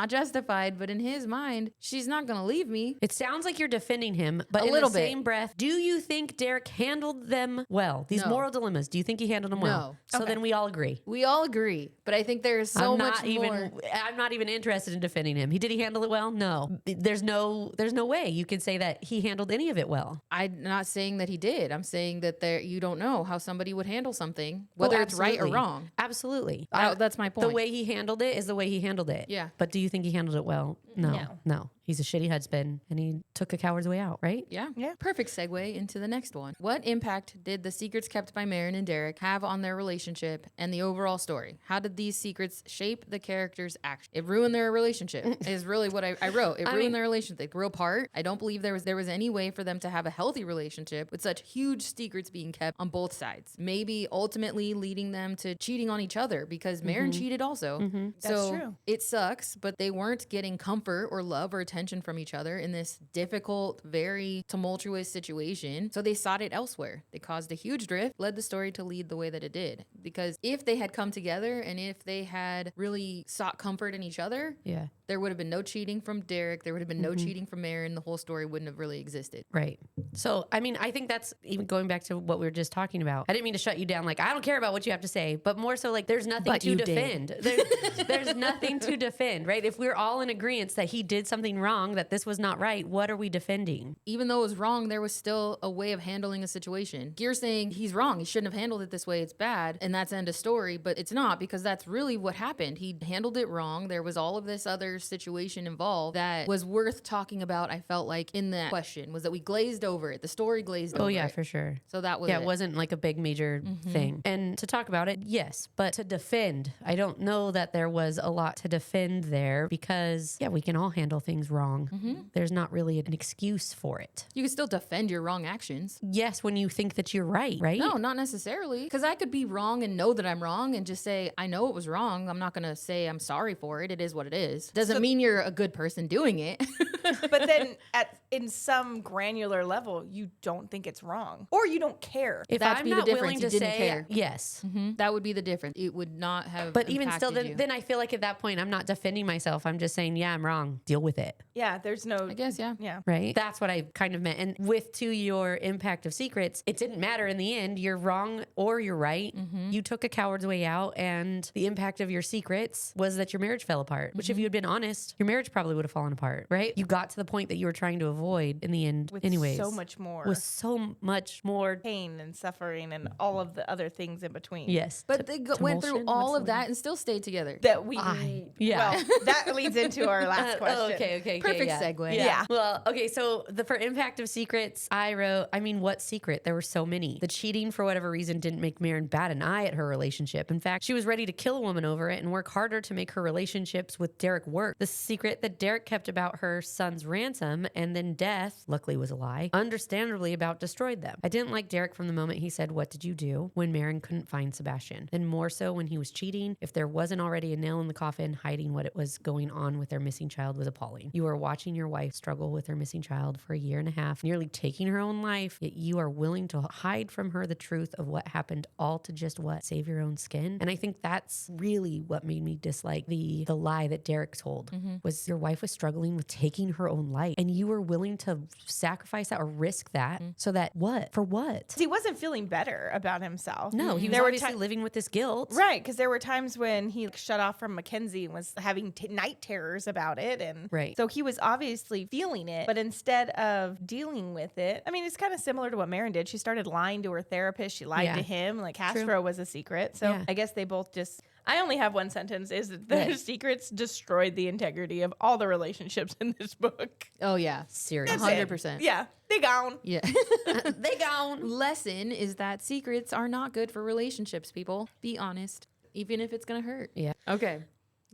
justified, but in his mind, she's not going to leave me. It sounds like you're defending him, but A in little the bit. same breath, do you think Derek handled them well? These No. moral dilemmas, do you think he handled them well? No. So Okay. then we all agree. We all agree, but I think there's so I'm much not even more. I'm not even interested in defending him. Did he handle it well? No. There's no way you can say that he handled any of it well. I'm not saying that he did. I'm saying that you don't know how somebody would handle something, whether it's right or absolutely. wrong. Absolutely. That's my point. The way he handled it is the way he handled it. Yeah. But do you think he handled it well? No. No. He's a shitty husband and he took a coward's way out, right? Yeah. Yeah. Perfect segue into the next one. What impact did the secrets kept by Marin and Derek have on their relationship and the overall story? How did these secrets shape the characters' action? It ruined their relationship is really what I wrote. It ruined their relationship. They grew apart. I don't believe there was any way for them to have a healthy relationship with such huge secrets being kept on both sides. Maybe ultimately leading them to cheating on each other because Marin cheated also. That's true. It sucks, but they weren't getting comfort or love or attention from each other in this difficult, very tumultuous situation. So they sought it elsewhere. They caused a huge drift, led the story to lead the way that it did. Because if they had come together and if they had really sought comfort in each other, Yeah. there would have been no cheating from Derek. There would have been no cheating from Marin. The whole story wouldn't have really existed. Right. So, I mean, I think that's even going back to what we were just talking about. I didn't mean to shut you down. Like, I don't care about what you have to say, but more so like there's nothing But to you did. defend. There's nothing to defend, right? If we're all in agreement that he did something wrong, that this was not right, what are we defending? Even though it was wrong, there was still a way of handling a situation. You're saying he's wrong. He shouldn't have handled it this way. It's bad. And that's end of story. But it's not, because that's really what happened. He handled it wrong. There was all of this other situation involved that was worth talking about. I felt like in that question was that we glazed over it. The story glazed over Oh, yeah, it. for sure. So that was Yeah, it wasn't like a big major thing. And to talk about it, yes. But to defend, I don't know that there was a lot to defend there because, yeah, we can all handle things wrong. There's not really an excuse for it. You can still defend your wrong actions. Yes, when you think that you're right, right? No, not necessarily. Because I could be wrong and know that I'm wrong and just say, I know it was wrong. I'm not going to say I'm sorry for it. It is what it is. Doesn't mean you're a good person doing it. But then in some granular level, you don't think it's wrong or you don't care. If That'd I'm be the not difference. willing You to didn't say care. yes, That would be the difference. It would not have. but even still, impacted you. then I feel like at that point, I'm not defending myself. I'm just saying, yeah, I'm wrong. Deal with it. Yeah, there's no. I guess, yeah. Yeah. Right? That's what I kind of meant. And with to your impact of secrets, it didn't matter in the end. You're wrong or you're right. You took a coward's way out, and the impact of your secrets was that your marriage fell apart, which if you had been honest, your marriage probably would have fallen apart, right? You got to the point that you were trying to avoid in the end, With anyways. so much more. With so much more. Pain and suffering and all of the other things in between. Yes. But they went through Tumulsion? all What's of the that and still stayed together. That we. Yeah. Well, that leads into our last question. Okay. Perfect yeah. segue. Yeah. Well, okay. So for impact of secrets, I wrote, what secret? There were so many. The cheating, for whatever reason, didn't make Marin bat an eye at her relationship. In fact, she was ready to kill a woman over it and work harder to make her relationships with Derek work. The secret that Derek kept about her son's ransom and then death, luckily was a lie, understandably about destroyed them. I didn't like Derek from the moment he said, "What did you do?" when Marin couldn't find Sebastian. And more so when he was cheating. If there wasn't already a nail in the coffin, hiding what it was going on with their missing child was appalling. You are watching your wife struggle with her missing child for a year and a half, nearly taking her own life, yet you are willing to hide from her the truth of what happened, all to just what? Save your own skin. And I think that's really what made me dislike the lie that Derek told, was your wife was struggling with taking her own life, and you were willing to sacrifice that or risk that so that what? For what? He wasn't feeling better about himself. No, he was There were obviously living with this guilt. Right, because there were times when he shut off from Mackenzie and was having night terrors about it. And Right. so he was obviously feeling it, but instead of dealing with it, I mean, it's kind of similar to what Marin did. She started lying to her therapist. She lied Yeah. to him. Like Castro was a secret. So Yeah. I guess they both just... I only have one sentence, is that their secrets destroyed the integrity of all the relationships in this book. Oh, yeah. Seriously. 100%. Yeah, they gone. Yeah. They gone. Lesson is that secrets are not good for relationships, people. Be honest, even if it's going to hurt. Yeah. Okay.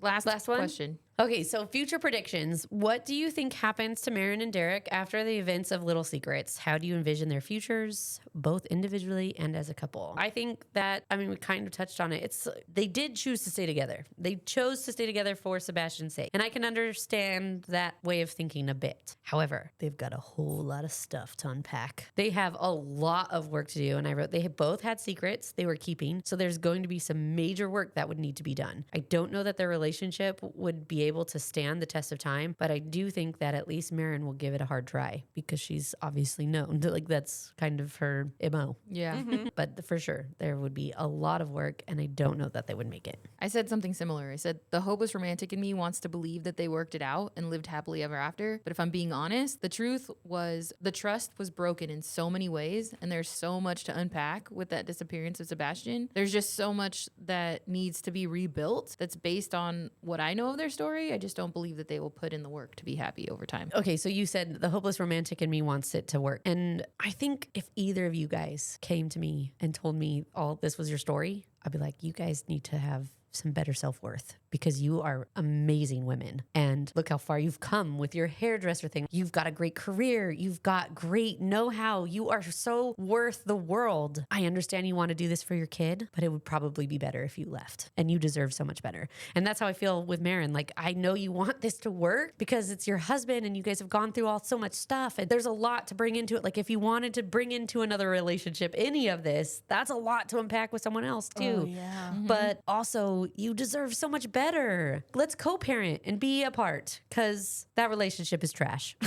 Last one? question. Okay, so future predictions. What do you think happens to Marin and Derek after the events of Little Secrets? How do you envision their futures, both individually and as a couple? I think that, we kind of touched on it. They did choose to stay together. They chose to stay together for Sebastian's sake. And I can understand that way of thinking a bit. However, they've got a whole lot of stuff to unpack. They have a lot of work to do. And I wrote, they both had secrets they were keeping. So there's going to be some major work that would need to be done. I don't know that their relationship would be able to stand the test of time, but I do think that at least Marin will give it a hard try because she's obviously known to, that's kind of her MO. Yeah. But for sure, there would be a lot of work, and I don't know that they would make it. I said something similar. I said, the hopeless romantic in me wants to believe that they worked it out and lived happily ever after. But if I'm being honest, the truth was the trust was broken in so many ways. And there's so much to unpack with that disappearance of Sebastian. There's just so much that needs to be rebuilt that's based on what I know of their story. I just don't believe that they will put in the work to be happy over time. Okay, so you said the hopeless romantic in me wants it to work. And I think if either of you guys came to me and told me all this was your story, I'd be like, you guys need to have some better self-worth because you are amazing women. And look how far you've come with your hairdresser thing. You've got a great career. You've got great know-how. You are so worth the world. I understand you want to do this for your kid, but it would probably be better if you left. And you deserve so much better. And that's how I feel with Marin. Like, I know you want this to work because it's your husband and you guys have gone through so much stuff. And there's a lot to bring into it. Like, if you wanted to bring into another relationship any of this, that's a lot to unpack with someone else too. Oh, yeah. But also, you deserve so much better. Let's co-parent and be apart because that relationship is trash.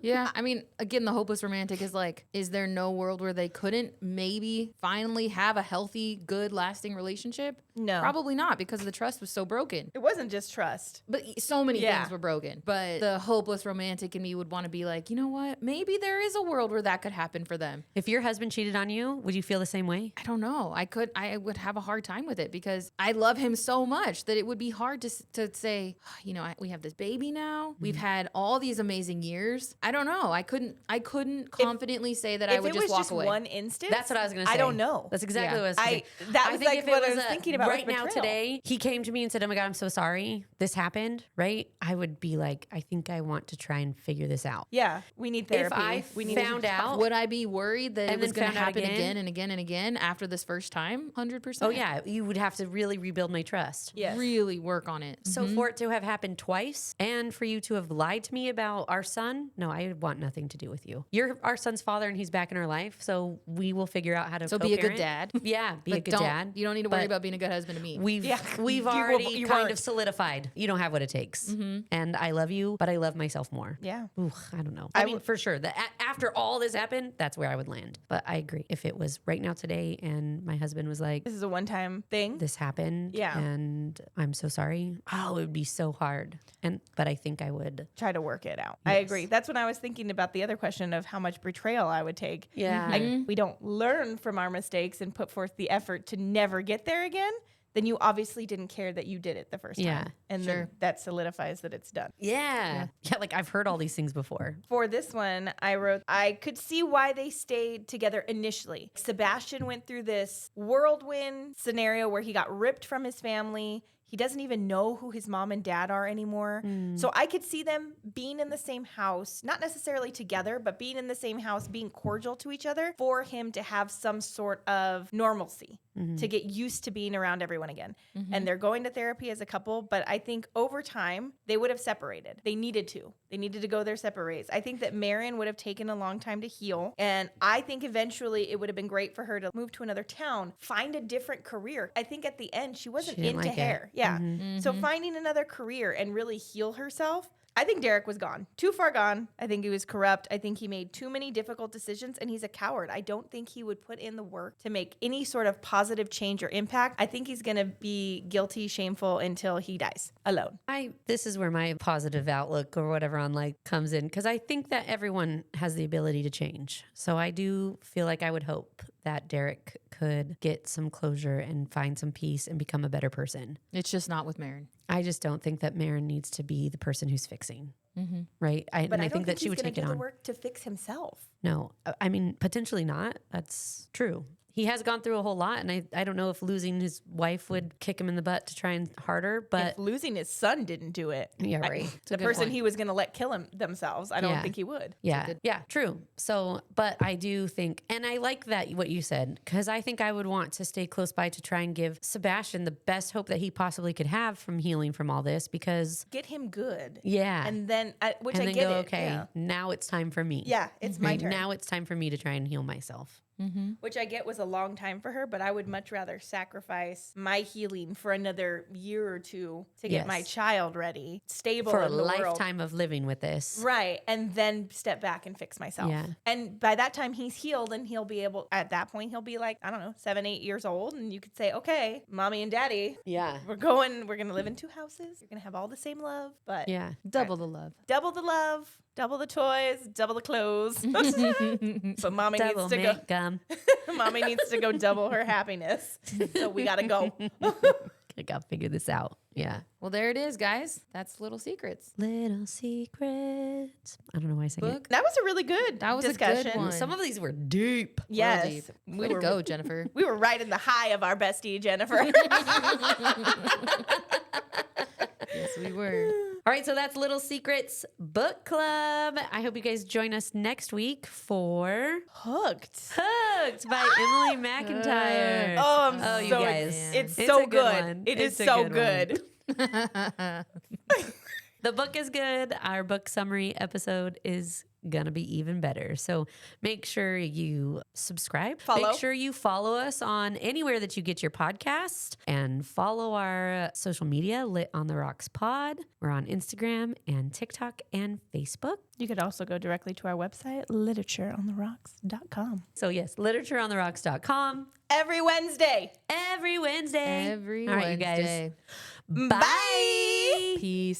Yeah. I mean, again, the hopeless romantic is like, is there no world where they couldn't maybe finally have a healthy, good, lasting relationship? No. Probably not, because the trust was so broken. It wasn't just trust. But so many Yeah. things were broken. But the hopeless romantic in me would want to be like, you know what? Maybe there is a world where that could happen for them. If your husband cheated on you, would you feel the same way? I don't know. I would have a hard time with it because I love him so much that it would be hard to say, you know, we have this baby now. We've had all these amazing years. I don't know. I couldn't confidently say that I would just walk away. If it was just one instance, That's what I was going to say. I don't know. That's exactly Yeah. what I was thinking. That was think like if it what I was a thinking about right with now betrayal. today. He came to me and said, "Oh my God, I'm so sorry. This happened." Right? I would be like, I think I want to try and figure this out. Yeah, we need therapy. If I we need found out, Would I be worried that it And was then going to found out happen again? again and again and again after this first time? 100%. oh yeah, you would have to really rebuild my trust. Yes. Really work on it. So for it to have happened twice and for you to have lied to me about our son, no, I want nothing to do with you. You're our son's father and he's back in our life. So we will figure out how to So be a good co-parent. dad. Yeah, be a But good don't- dad. You don't need to worry But about being a good husband to me. We've Yeah. we've You already will- you kind weren't. of solidified. You don't have what it takes, and I love you, but I love myself more. Yeah. Ooh, I don't know. I mean, for sure. After all this happened, that's where I would land. But I agree. If it was right now today, and my husband was like, This is a one-time thing. "This happened, Yeah. and I'm so sorry," oh, it would be so hard. But I think I would. Try to work it out. I Yes. agree. That's when I was thinking about the other question of how much betrayal I would take. Yeah. Like, we don't learn from our mistakes and put forth the effort to never get there again, then you obviously didn't care that you did it the first Yeah, time. And sure. then that solidifies that it's done. Yeah. Like I've heard all these things before. For this one, I wrote, I could see why they stayed together initially. Sebastian went through this whirlwind scenario where he got ripped from his family. He doesn't even know who his mom and dad are anymore. So I could see them being in the same house, not necessarily together, but being in the same house, being cordial to each other for him to have some sort of normalcy, to get used to being around everyone again. And they're going to therapy as a couple, but I think over time they would have separated. They needed to. They needed to go their separate ways. I think that Marin would have taken a long time to heal. And I think eventually it would have been great for her to move to another town, find a different career. I think at the end she wasn't She didn't into like it. hair. Yeah. So finding another career and really heal herself. I think Derek was gone. Too far gone. I think he was corrupt. I think he made too many difficult decisions and he's a coward. I don't think he would put in the work to make any sort of positive change or impact. I think he's going to be guilty, shameful until he dies alone. This is where my positive outlook or whatever on like comes in, because I think that everyone has the ability to change. So I do feel like I would hope that Derek could get some closure and find some peace and become a better person. It's just not with Marin. I just don't think that Marin needs to be the person who's fixing. Right? But And I don't think that she he's would gonna take it do the on. work to fix himself. No, I mean, potentially not. That's true. He has gone through a whole lot, and I don't know if losing his wife would kick him in the butt to try and harder, but If losing his son didn't do it, yeah, right. a the good person point. he was going to let kill him themselves, I don't Yeah. think he would. Yeah, yeah, true. So, but I do think, and I like that what you said, because I think I would want to stay close by to try and give Sebastian the best hope that he possibly could have from healing from all this, because Get him good. yeah, And then, which and I then get go, it. okay, Yeah. now it's time for me. Yeah, it's my Right, turn. now it's time for me to try and heal myself. Which I get was a long time for her, but I would much rather sacrifice my healing for another year or two to get my Yes. child ready, stable For a in the world. lifetime of living with this. Right. And then step back and fix myself. Yeah. And by that time he's healed and he'll be able, at that point, he'll be like, I don't know, 7, 8 years old. And you could say, okay, mommy and daddy, Yeah. we're going to live in 2 houses. You're going to have all the same love, but Yeah. Double the love. double the love, double the toys, double the clothes. So mommy Double needs to go. mint gum. Mommy needs to go double her happiness. So we got to go. I gotta figure this out. Yeah. Well, there it is, guys. That's Little Secrets. Little secrets. I don't know why I sang it. Book. That was a really good That was a discussion. good one. Some of these were deep. Real Yes. deep. Way to go, Jennifer. We were right in the high of our bestie, Jennifer. Yes, we were. All right, so that's Little Secrets Book Club. I hope you guys join us next week for Hooked. Hooked by Emily McIntyre. Oh, I'm Oh, you so guys. It's It's so a good good. one. It is It's a so good good. The book is good. Our book summary episode is gonna be even better. So make sure you subscribe. Follow. Make sure you follow us on anywhere that you get your podcast, and follow our social media, Lit on the Rocks Pod. We're on Instagram and TikTok and Facebook. You could also go directly to our website, literatureontherocks.com. So yes, literatureontherocks.com. Every Wednesday. Every Wednesday. Every All right, you guys. Wednesday. Bye. Peace.